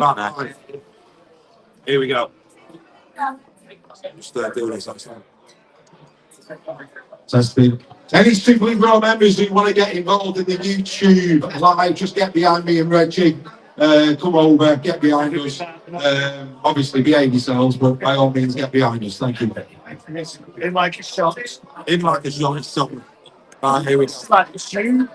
Right. Here we go. Just do this. Fantastic. Any Super League Raw members who want to get involved in the YouTube live, just get behind me and Reggie. Come over, get behind us. Obviously, behave yourselves, but by all means, get behind us. Thank you. In like a shot. In like a shot, it's something. Right, here we go. Like a stream.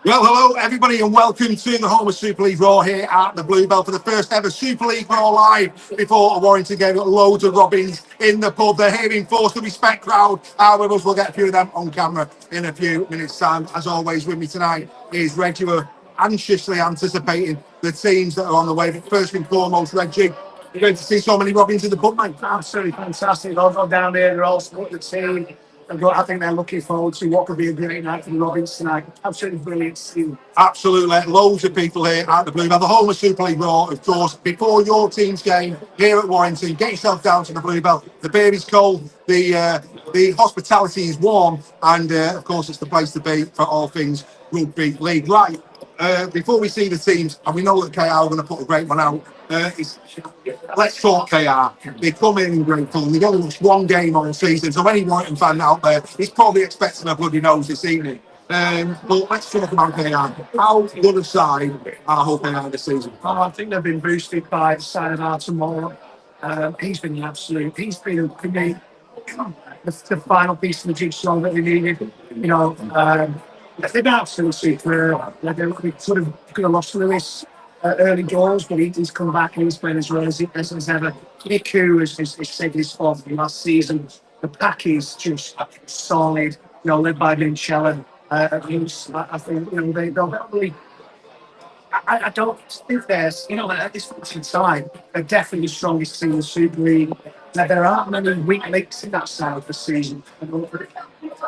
Well, hello everybody and welcome to the home of Super League Raw here at the Bluebell for the first ever Super League Raw live before a Warrington game. Got loads of Robins in the pub. They're here in force. The respect crowd are with us. We'll get a few of them on camera in a few minutes time. As always, with me tonight is Reggie. We're anxiously anticipating the teams that are on the way. But first and foremost, Reggie, you're going to see so many Robins in the pub, mate. Absolutely fantastic. They'll go down there. They're all supporting the team. I think they're looking forward to what could be a great night for the Robins tonight. Absolutely brilliant team. Absolutely. Loads of people here at the Bluebell, the home of Super League Raw, of course. Before your team's game here at Warrington, get yourself down to the Bluebell. The beer is cold, the hospitality is warm, and of course it's the place to be for all things rugby league. Right, before we see the teams, and we know that KR are going to put a great one out, let's talk KR. They come in great form. They've only watched one game all season, so any Warrington fan out there is probably expecting a bloody nose this evening. But let's talk about KR. How good a side are Hull KR this season? I think they've been boosted by the sign of Artemore. He's been the absolute. He's been, for me, the final piece of the jigsaw that they needed. You know, they've been absolutely superb. We sort of could have lost Lewis early goals, but he's come back and he's playing as well as ever. Niku has said his form from last season. The pack is just solid, you know, led by Vinchella. I think, you know, they'll probably. I don't think there's, you know, at this point in time, they're definitely the strongest team in the Super League. Now, there aren't many weak links in that side of the season.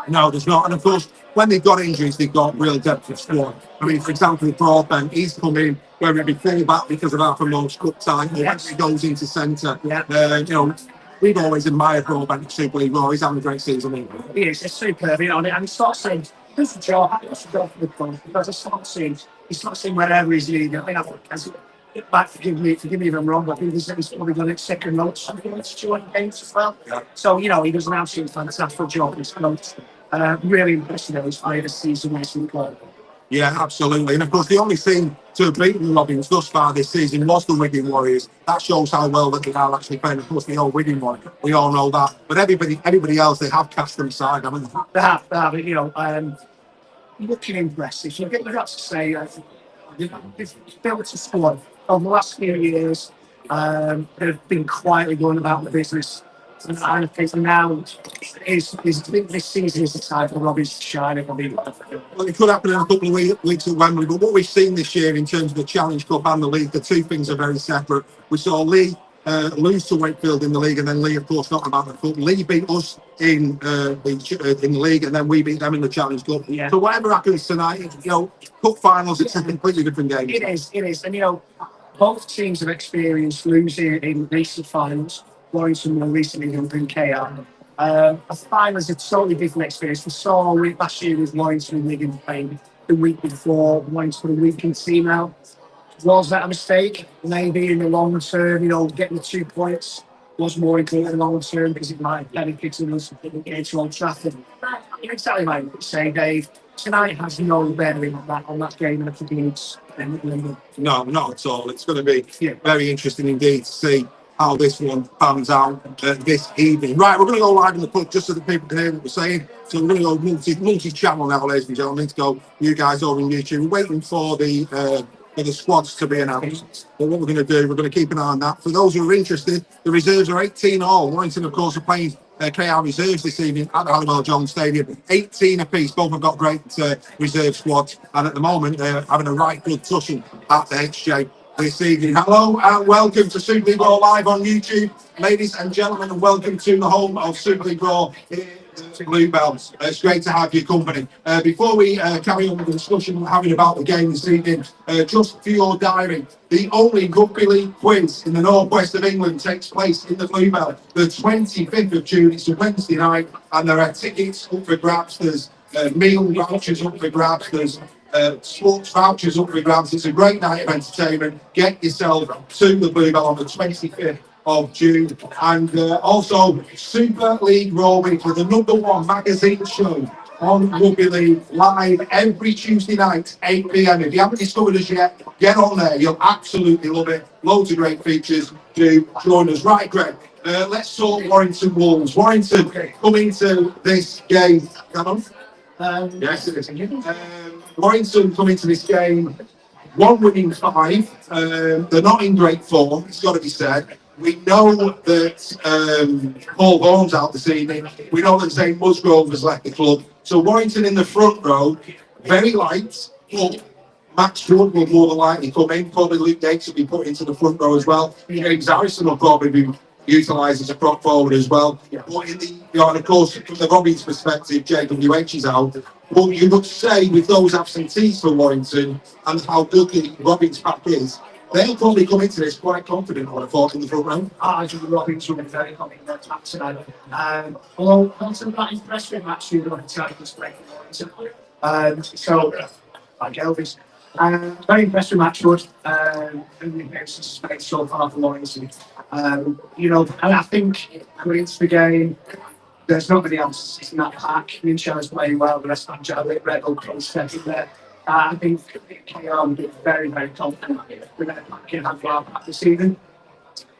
No, there's not. And of course, when they've got injuries, they've got real depth of squad. I mean, for example, Broadbent, he's come in, whether it be full back because of Artemore cup time, or actually goes into centre. Yeah. You know, we've always admired Broadbent at Super League Raw. He's having a great season. He is. It's superb, you know, and he starts saying, who's the job? What's the job for the club? Because I start seeing, he's not saying wherever he's leading. I mean, I think, back, forgive me if I'm wrong, but I think he's probably done it second notes, something like 2 games as well. Yeah. So, you know, he does an absolutely fantastic job in his notes. Really impressive that he's played a season racing club. Yeah, absolutely. And of course, the only team to have beaten the Robins thus far this season was the Wigan Warriors. That shows how well that they are actually playing. Of course, the old Wigan one, we all know that. But everybody else, they have cast them aside, haven't they? They have. You know, looking impressive. You've got to say, they've built a squad over the last few years. They've been quietly going about the business. And I think now this season is the time for Robins to shine. Well, it could happen in a couple of weeks at Wembley, but what we've seen this year in terms of the Challenge Cup and the league, the two things are very separate. We saw Lee lose to Wakefield in the league, and then Lee, of course, not about the cup. Lee beat us in the league, and then we beat them in the Challenge Cup. Yeah. So whatever happens tonight, you know, cup finals, it's a completely different game. It is, and you know, both teams have experienced losing in recent finals. Warrington more recently than KR. A final is a totally different experience. We saw last year with Warrington and Wigan playing the week before. Warrington put a weakened team out. Was that a mistake? Maybe in the long term, you know, getting the 2 points was more important in the long term because it might have benefited us getting to Old Trafford. You're exactly right what you say, Dave. Tonight has no bearing on that game and the needs. No, not at all. It's going to be very interesting indeed to see how this one pans out this evening. Right, we're going to go live in the pub just so that people can hear what we're saying. So we're going to go multi-channel now, ladies and gentlemen, to go you guys over on YouTube. We're waiting for the squads to be announced. But what we're going to do, we're going to keep an eye on that. For those who are interested, the reserves are 18 all. Warrington, of course, are playing KR reserves this evening at the Halliwell Jones Stadium. 18 apiece. Both have got great reserve squads. And at the moment, they're having a right good tussle at the HJ. this evening. Hello and welcome to Super League Raw live on YouTube, ladies and gentlemen, and welcome to the home of Super League Raw here at Bluebell. It's great to have your company. Before we carry on with the discussion we're having about the game this evening, just for your diary, the only rugby league quiz in the northwest of England takes place in the Bluebell the 25th of June. It's a Wednesday night, and there are tickets up for grabs. There's meal vouchers up for grabs. There's sports vouchers up for grabs. It's a great night of entertainment. Get yourself to the Bluebell on the 25th of June. And also Super League Raw Week, with the #1 magazine show on Rugby League, live every Tuesday night, 8 p.m. If you haven't discovered us yet, get on there. You'll absolutely love it. Loads of great features. Do join us. Right, Greg. Let's talk Warrington Wolves. Warrington coming to this game. Come on. Yes, it is. Warrington coming to this game, 1 winning 5. They're not in great form, it's got to be said. We know that Paul Vaughan's out this evening. We know that Zane Musgrove has left the club. So Warrington in the front row, very light, but Max Wood will more than likely come in. Probably Luke Gates will be put into the front row as well. James Harrison will probably be utilised as a prop forward as well. But in the, and of course, from the Robins perspective, JWH is out. But you would say with those absentees for Warrington and how good the Robins pack is, they'll probably come into this quite confident, I would have thought, in the front row. I think the Robins will be very confident in their tonight. Although I'm not that impressed with Max Wood on the side of this break. So, like Elvis. Very impressed with Max Wood. And the space so far for Warrington. And I think going into the game, there's not many answers in that pack. Minshaw's playing well, the rest of them, Red Bull probably stepping there. I think KR will be very, very confident with their pack in hand for this season.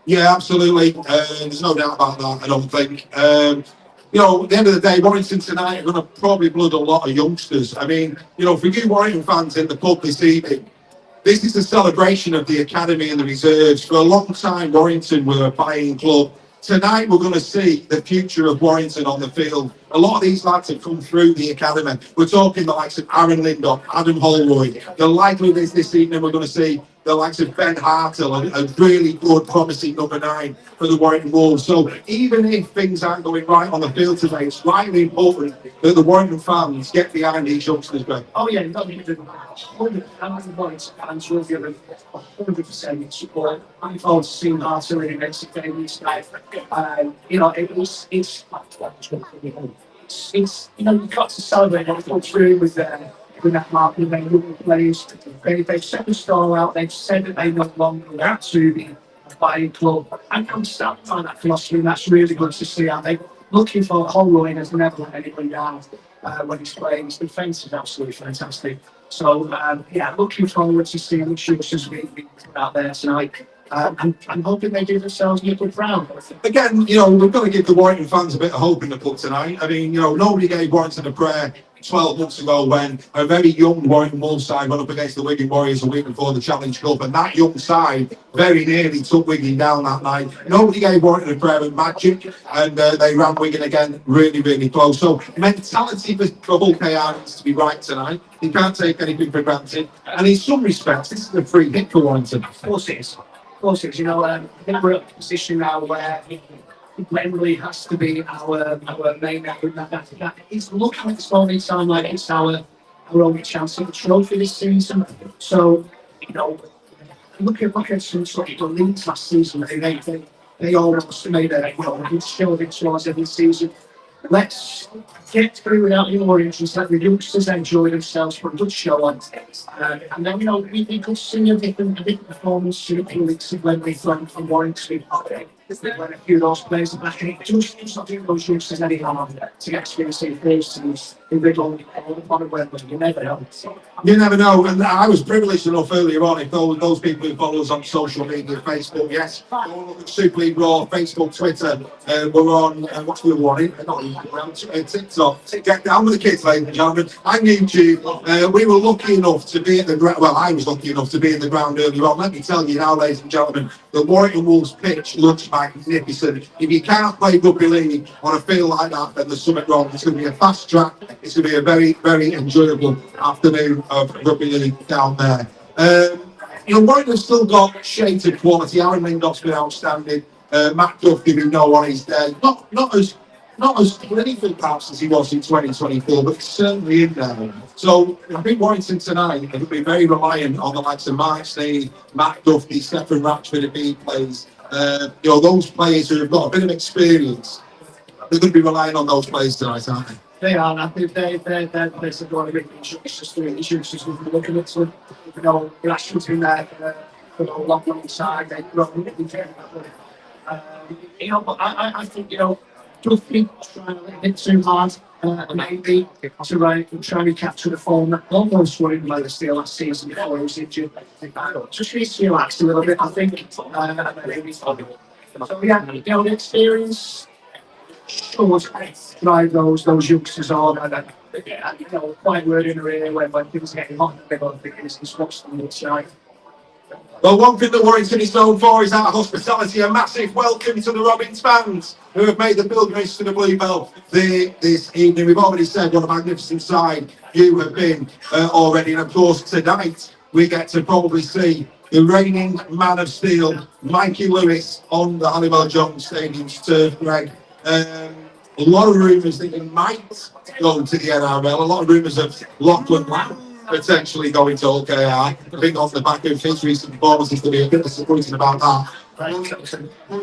Yeah, absolutely. There's no doubt about that, I don't think. At the end of the day, Warrington tonight are going to probably blood a lot of youngsters. I mean, for you Warrington fans in the pub this evening, this is a celebration of the academy and the reserves. For a long time, Warrington were a buying club. Tonight, we're going to see the future of Warrington on the field. A lot of these lads have come through the academy. We're talking the likes of Aaron Lindop, Adam Holroyd. The likelihood is this evening we're going to see the likes of Ben Hartle, a really good, promising #9 for the Warrington Wolves. So even if things aren't going right on the field today, it's vitally important that the Warrington fans get behind these youngsters, Greg. Oh yeah, you've got to give them 100% Warrington fans will give them 100% support. I'm forward to seeing Hartle in next game this night. You've got to celebrate what they've through with that market and their young players. They've set the stall out, they've said that they no longer want to be a buying club. And I'm starting to find that philosophy, and that's really good to see. Are they looking for Holroyd has never let anybody down when he's playing. His defence is absolutely fantastic. So, looking forward to seeing the shooters we put out there tonight. I'm hoping they do themselves a good round. Again, we've got to give the Warrington fans a bit of hope in the pub tonight. I mean, nobody gave Warrington a prayer 12 months ago when a very young Warrington Wolves side went up against the Wigan Warriors a week before the Challenge Cup, and that young side very nearly took Wigan down that night. Nobody gave Warrington a prayer of magic, and they ran Wigan again really, really close. So mentality for Hull KR needs to be right tonight. You can't take anything for granted. And in some respects, this is a free hit for Warrington. Of course it is. I think we're at a position now where Wembley has to be our main effort. That is looking at this moment in time like it's our only chance at the trophy this season. So, look at some sort of the leagues last season. They almost made a good show of it towards every season. Let's get through without any more injuries. Let the youngsters enjoy themselves for a good show on. And then, we could see a different performance in the leagues when we from Warrington. When a few of those players are back in, just not doing those youngsters any harm to get experience in first teams in the on Wembley. You never know. You never know, and I was privileged enough earlier on, if those people who follow us on social media, Facebook, yes, go look at Super League Raw, Facebook, Twitter, we're on, what's the other one? Not Instagram, TikTok. Get down with the kids, ladies and gentlemen, and YouTube. We were lucky enough to be at the ground, well, I was lucky enough to be in the ground earlier on. Let me tell you now, ladies and gentlemen, the Warrington Wolves pitch looks magnificent. If you can't play rugby league on a field like that, then there's something wrong. It's going to be a fast track. It's going to be a very, very enjoyable afternoon of rugby league down there. Warrington have still got shades of quality. Aaron Lindop's been outstanding. Matt Duffy, we know on his day. Not as playful perhaps as he was in 2024, but certainly in there. So I think Warrington tonight will be very reliant on the likes of Mark Sneed, Matt Duffy, Stephen Ratchford if he plays. Those players who have got a bit of experience, they're going to be relying on those players tonight, aren't they? They are, and I think they're one of the instructors we've been looking at. So, Rashford's been there for a long, long time. They've grown up with him. But I think, Duffy trying a little bit too hard, maybe, to try and capture the form. Almost worried about the Steel last season before he was injured. Just needs to relax a little bit, I think. So, yeah, the experience should drive those youngsters on. And quite word in the rear when things are getting hot in the middle of the business, what's the outside. Well, one thing that Warrington is known for is our hospitality. A massive welcome to the Robins fans who have made the pilgrimage to the Bluebell this evening. We've already said what a magnificent side you have been already. And of course, tonight we get to probably see the reigning man of steel, Mikey Lewis, on the Halliwell Jones Stadium's turf, Greg. A lot of rumours that he might go to the NRL. A lot of rumours of Lachlan Lamb potentially going to OKR. I think off the back of his recent performances, to be a bit disappointed about that.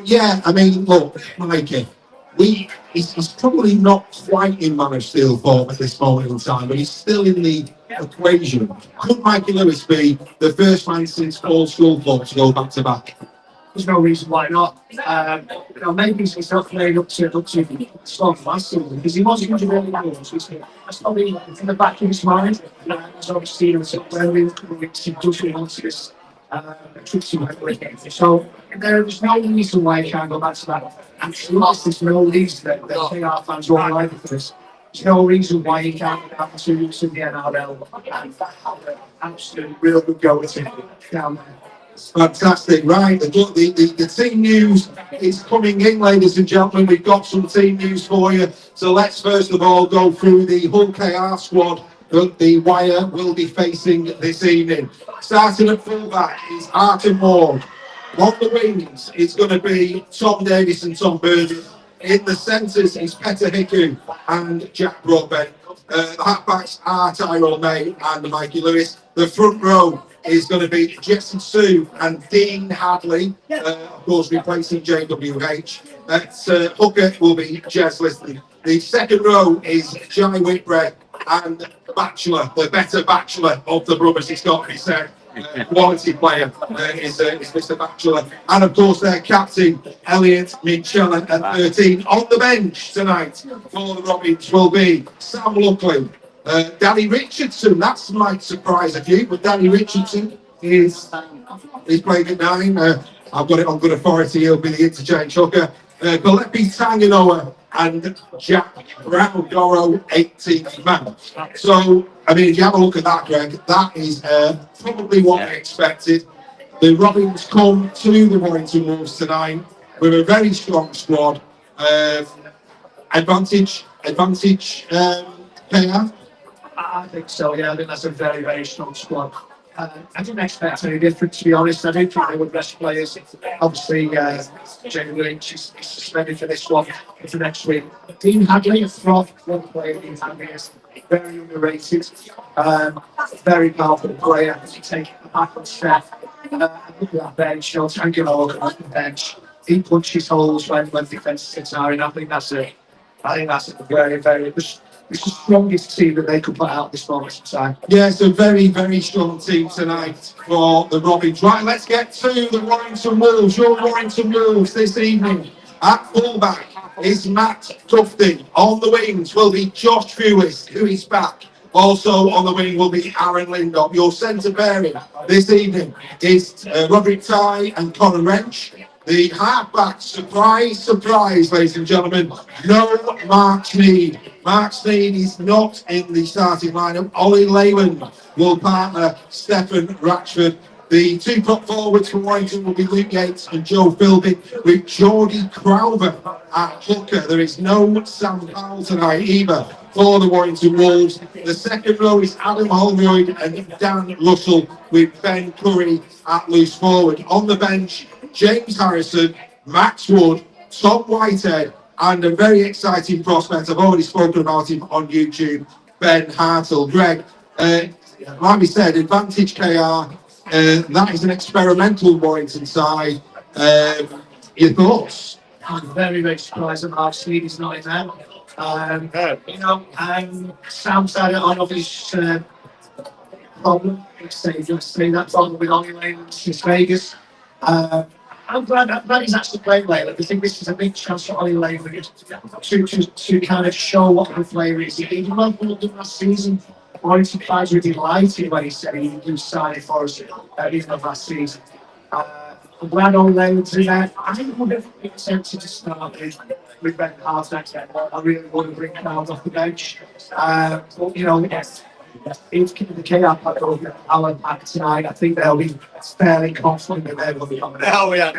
Yeah, I mean, look, Mikey, he's probably not quite in man of steel form at this moment in time, but he's still in the equation. Could Mikey Lewis be the first man since old school club to go back to back? There's no reason why not. Maybe he's not playing up to strong last season because he was injured early on. That's probably in the back of his mind. He's obviously when we does want to this tricky way. So there's no reason why he can't go back to that. And there's no reason that KR fans won't like it for this. There's no reason why he can't go back to the NRL and have an absolute real good go at it down there. Fantastic, right? The team news is coming in, ladies and gentlemen. We've got some team news for you. So let's first of all go through the Hull KR squad that the Wire will be facing this evening. Starting at fullback is Arthur Ward. On the wings, it's going to be Tom Davis and Tom Burgess. In the centres is Petter Hickey and Jack Broadbent. The halfbacks are Tyrone May and Mikey Lewis. The front row is going to be Jesse Sue and Dean Hadley, of course replacing JWH. Hooker will be Jez Liston. The second row is Jai Whitbread and Batchelor, the better Batchelor of the brothers, it's got to be said. Quality player is Mr. Batchelor. And of course their captain, Elliot Mitchell at 13. On the bench tonight for the Robins will be Sam Luckley, Danny Richardson. That might surprise a few, but Danny Richardson is playing at 9. I've got it on good authority. He'll be the interchange hooker. Galepi Tanganoa and Jack Brown Doro, 18th man. So, I mean, if you have a look at that, Greg, that is probably what we expected. The Robins come to the Warrington Wolves tonight with a very strong squad. Advantage, KR? I think so, yeah. I think that's a very, very strong squad. I didn't expect any different, to be honest. I didn't think they would rest players. Obviously, Jamie Lynch is suspended for this one for next week. Dean Hadley, a one player, Dean Hadley is very underrated. Very powerful player. He takes the back on step. Look at that bench. Tanganoa on the bench. He punches holes when defences are in. I think that's a very, very. It's the strongest team that they could put out this moment in time. Yeah, it's a very, very strong team tonight for the Robins. Right, let's get to the Warrington Wolves. Your Warrington Wolves this evening. At fullback is Matt Tufton. On the wings will be Josh Fewis, who is back. Also on the wing will be Aaron Lindop. Your centre pairing this evening is Roderick Tye and Conor Wrench. The halfback, surprise, ladies and gentlemen, no Mark Sneed. Mark Sneed is not in the starting lineup. Ollie Leyland will partner Stephen Ratchford. The two prop forwards from Warrington will be Luke Yates and Joe Philby, with Geordie Crowther at hooker. There is no Sam Powell tonight either for the Warrington Wolves. The second row is Adam Holroyd and Dan Russell with Ben Curry at loose forward. On the bench, James Harrison, Max Wood, Tom Whitehead, and a very exciting prospect. I've already spoken about him on YouTube, Ben Hartle. Greg, like we said, Advantage KR, that is an experimental Warrington side. Your thoughts? I'm very, very surprised that Mark Sneed is not in there. Sam said it on obvious problem. Let's say that problem with Ollie Lane since Vegas. I'm glad that he's actually playing Layla. I think this is a big chance for Ollie Lane to kind of show what the player is. He did well last season. Warrington fans were delighted when he said he was signing for us at the end of last season. I'm glad Ollie Lane was in there. I would have been tempted to start with Ben Hart next game. I really want to bring Crowd off the bench. But, yes. If the KR pack over Alan back tonight, I think they'll be fairly confident that they will be on there. Oh, yeah.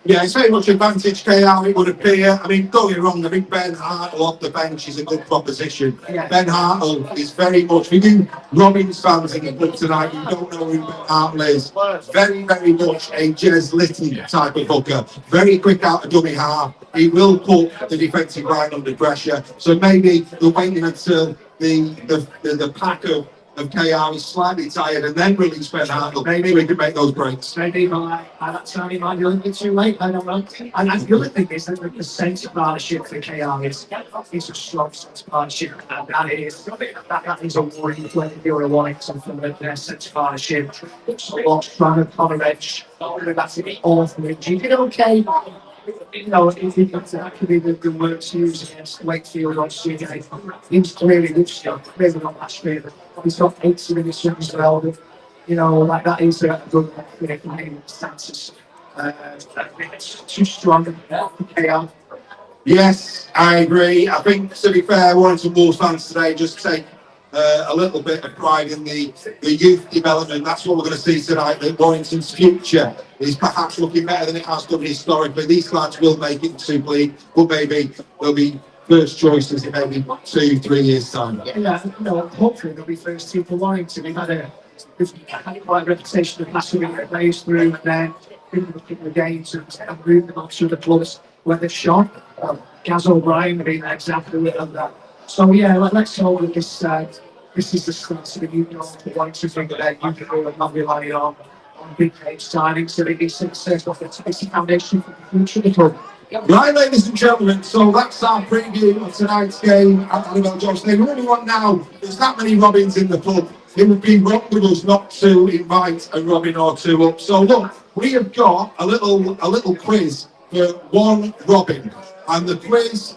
Yeah, it's very much Advantage KR, it would appear. I mean, don't get me wrong, I think Ben Hartle off the bench is a good proposition. Yeah. Ben Hartle is very much, for you Robins fans in the club tonight, you don't know who Ben Hartle is. Very, very much a Jez Litton type of hooker. Very quick out of dummy half. He will put the defensive line under pressure. So maybe they're waiting until the pack of KR is slightly tired and then release Ben Hartle. Maybe we can make those breaks. Maybe by that time it might be a little bit too late. I don't know. And the other thing is that the centre partnership for KR is a strong centre partnership, and that is a worrying play if you're a Warrington from their centre partnership. So what's trying to on a bench, that's an awful injury. He did okay. If he comes actually the words used against Wakefield on CJ, he's clearly good stuff, maybe not last year, but he's got 80 minutes as well. But, that is a good stances. It's too strong for KR. Yes, I agree. I think, to be fair, Warrington Wolves fans today just take a little bit of pride in the youth development. That's what we're going to see tonight, that Warrington's future is perhaps looking better than it has done historically. These lads will make it to Super League, but maybe they'll be first choices in maybe 2-3 years' time. Yeah, hopefully they'll be first team for Warrington. We've had quite a reputation of passing their players through and then in the games and moving them on to the clubs where they've shone. Gaz O'Brien being an example of that. So yeah, let's hope that this is the start of the new norm for Warrington, bring that you can and not rely on big page signings. So it's successful. It's the foundation for the future of the club. Right, ladies and gentlemen, so that's our preview of tonight's game at Bluebell Johnson. We really want now, there's that many Robins in the pub. It would be wrong with us not to invite a Robin or two up. So look, we have got a little quiz for one Robin. And the quiz,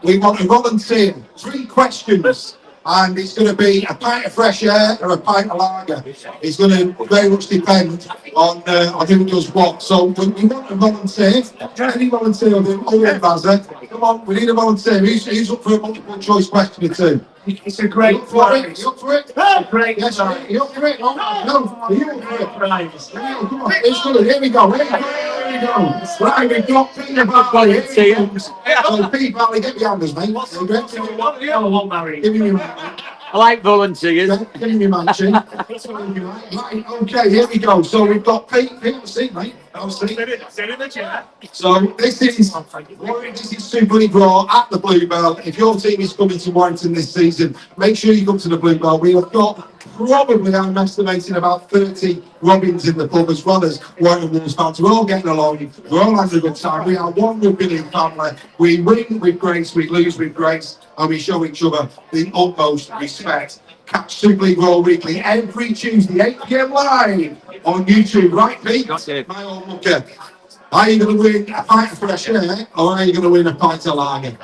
we want a volunteer, 3 questions. And it's going to be a pint of fresh air or a pint of lager. It's going to very much depend on who does what. So we want a volunteer. Any volunteer will do. Oh, Bazza. Come on, we need a volunteer. Who's up for a multiple choice question or two? It's a great You up for it? You up for it? Great. Yes, you up for it? No, are you up for it? Come on, it's good. Here we go. Here we go. Right, we've got Peter Barley. So Pete Barley, get behind us, mate. Give me your man. I like volunteers. Give me your man, Chief. Right, okay, here we go. So we've got Pete. Have a seat, mate. Have a seat. So this is Super League Raw at the Bluebell. If your team is coming to Warrington this season, make sure you come to the Bluebell. We have got probably, I'm estimating, about 30 Robins in the pub, as well as Warrington Wolves fans. We're all getting along. We're all having a good time. We are one rugby league family. We win with grace, we lose with grace, and we show each other the utmost respect. Catch Super League Raw weekly every Tuesday, 8 p.m. live on YouTube. Right, Pete? My old mucker. Are you going to win a pint of fresh air, or are you going to win a pint of lager?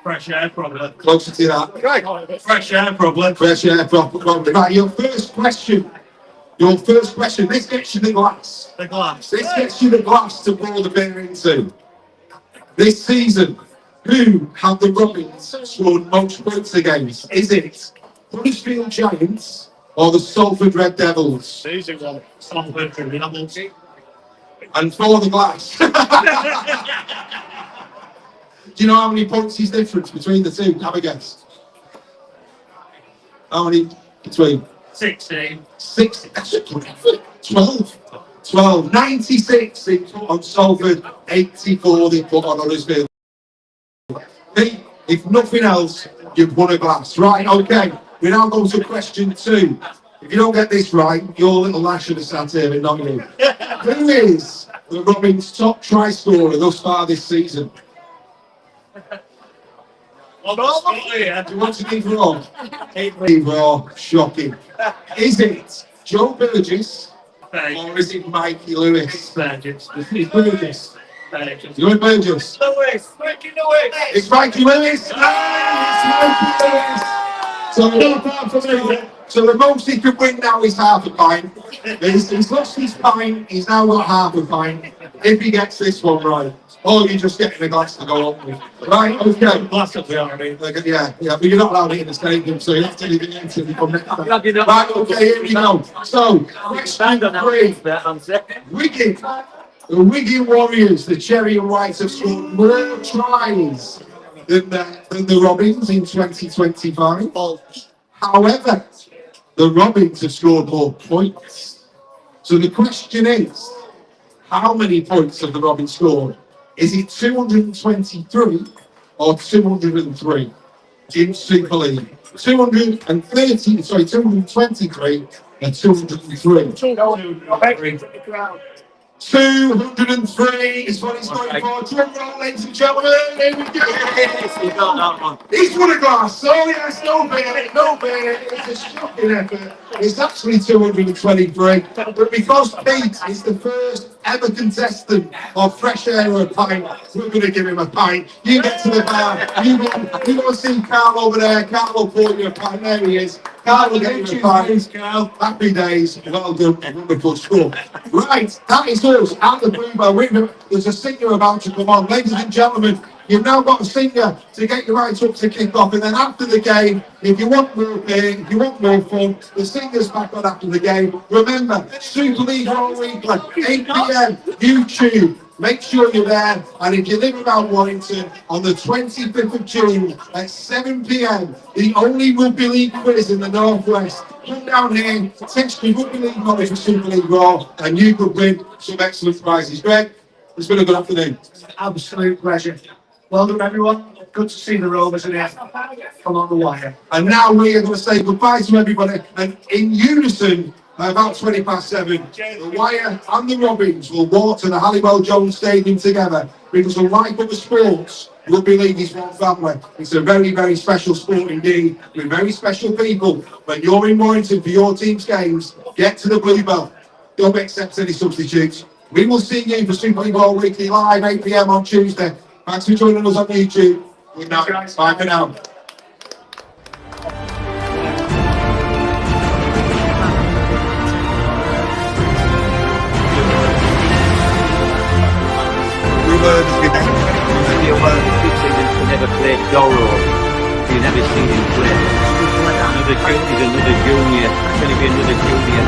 Fresh air, probably. Closer to that. Right. Fresh air, probably. Fresh air, probably. Right, your first question. This gets you the glass. The glass. This gets you the glass to pour the beer into. This season, who have the Robins scored most points against? Is it Huddersfield Giants or the Salford Red Devils? Easy one. Salford Red Devils. And for the glass. Do you know how many points is difference between the two? Have a guess. How many between? 16. 60. That's a good effort. 12. 12. 96 they put on Salford. 84 they put on Huddersfield. Pete, if nothing else, you've won a glass. Right, okay. We now go to question 2. If you don't get this right, your little lad should have sat here and not you. Who is the Robins' top try scorer thus far this season? On the spot here. Do you want to give wrong? Wrong. Shocking. Is it Joe Burgess or is it Mikey Lewis? Burgess. It's Burgess. Burgess. You're Burgess. Lewis. Mikey Lewis. It's Mikey Lewis. Ah, it's Mikey Lewis. So the most he could win now is half a pint. He's lost his pint. He's now got half a pint. If he gets this one right, or you're just getting a glass to go on with. Right, okay. Glass up the army. Yeah, but you're not allowed it in the stadium, so you have to leave it until you come next time. Right, okay, here we go. So, question 3. Wigan. The Wigan Warriors, the Cherry and Whites, have scored more tries than the Robins in 2025. However, the Robins have scored more points. So the question is, how many points have the Robins scored? Is it 223 or 203 in Super League? 223 and 203. 203 is what he's going for. Drum roll, ladies and gentlemen. Here we go. He's won a glass. So yes, no beer. It's a shocking effort. It's actually 223. But because Pete is the first ever contestant of Fresh Air or a pint, we're going to give him a pint. You get to the bar. You go see Carl over there. Carl will pour you a pint. There he is. Carl will get you a pint. Carl. Happy days. Well done. Wonderful score. Right, that is us at the Bluebell. There's a singer about to come on. Ladies and gentlemen, you've now got a singer to get you right up to kick off. And then after the game, if you want more beer, if you want more fun, the singer's back on after the game. Remember, Super League all weekend, 8 p.m, YouTube. Make sure you're there. And if you live around Warrington, on the 25th of June at 7 p.m, the only Rugby League quiz in the Northwest. Come down here, test your Rugby League knowledge for Super League Raw, and you could win some excellent prizes. Greg, it's been a good afternoon. Absolute pleasure. Well done, everyone. Good to see the Rovers in here. Come on the wire. And now we are going to say goodbye to everybody. And in unison, about 7:20, the Wire and the Robins will walk to the Halliwell Jones Stadium together because unlike other sports, Rugby League is one family. It's a very, very special sport indeed, with very special people. When you're in Warrington for your team's games, get to the Bluebell. Don't accept any substitutes. We will see you for Super League All Weekly Live, 8 p.m. on Tuesday. Thanks for joining us on YouTube. Good night. Bye for now. Never played Doro. You never seen him play. He's another junior. He's going to be another junior.